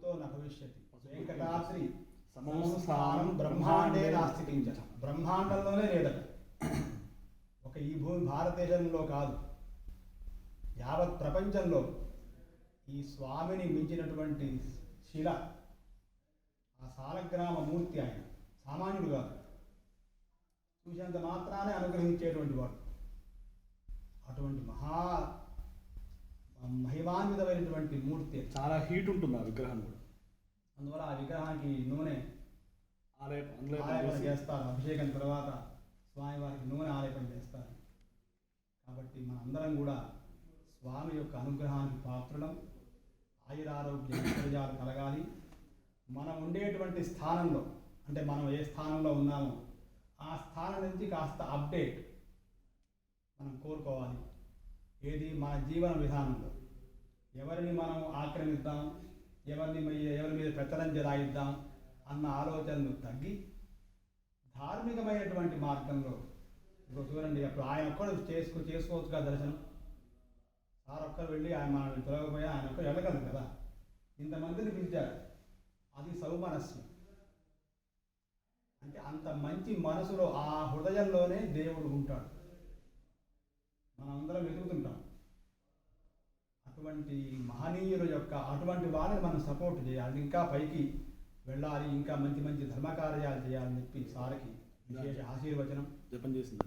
భూతో న భవిష్యతి వెంకటాద్రి సమస్థానం బ్రహ్మాండే నాస్తి కించన. బ్రహ్మాండంలోనే లేదట. ఒక ఈ భూమి భారతదేశంలో కాదు, యావత్ ప్రపంచంలో ఈ స్వామిని మించినటువంటి శిల, ఆ సాలగ్రామ మూర్తి. ఆయన సామాన్యుడు కాదు, చూసినంత మాత్రానే అనుగ్రహించేటువంటి వాడు. అటువంటి మహిమాన్వితమైనటువంటి మూర్తి. చాలా హీట్ ఉంటుంది ఆ విగ్రహం కూడా. అందువల్ల ఆ విగ్రహానికి నూనె ఆలేపన ఆలయం చేస్తారు. అభిషేకం తర్వాత స్వామివారికి నూనె ఆలేపన చేస్తారు. కాబట్టి మనందరం కూడా స్వామి యొక్క అనుగ్రహానికి పాత్రలం. ఆయురారోగ్య ఐశ్వర్యాలు కలగాలి. మనం ఉండేటువంటి స్థానంలో, అంటే మనం ఏ స్థానంలో ఉన్నామో ఆ స్థానం నుంచి కాస్త అప్డేట్ మనం కోరుకోవాలి. ఏది మన జీవన విధానంలో ఎవరిని మనం ఆక్రమిద్దాం, ఎవరి మీద పెత్తనం చెలాయిద్దాం అన్న ఆలోచనలు తగ్గి ధార్మికమైనటువంటి మార్గంలో. ఇప్పుడు చూడండి, అప్పుడు ఆయన ఒక్కడు చేసుకోవచ్చుగా దర్శనం. సార్ ఒక్కరు వెళ్ళి ఆయన మనం పిలవకపోయా ఆయన ఒక్కరు వెళ్ళగలరు కదా. ఇంతమందిని పిలిచారు, అది సౌమనస్యం. అంటే అంత మంచి మనసులో, ఆ హృదయంలోనే దేవుడు ఉంటాడు. మనమందరం వెతుకుతుంటాం అటువంటి మహనీయుల యొక్క. అటువంటి వాళ్ళని మనం సపోర్ట్ చేయాలి, ఇంకా పైకి వెళ్ళాలి, ఇంకా మంచి మంచి ధర్మకార్యాలు చేయాలని చెప్పి సార్కి విశేష ఆశీర్వచనం జపం చేసింది.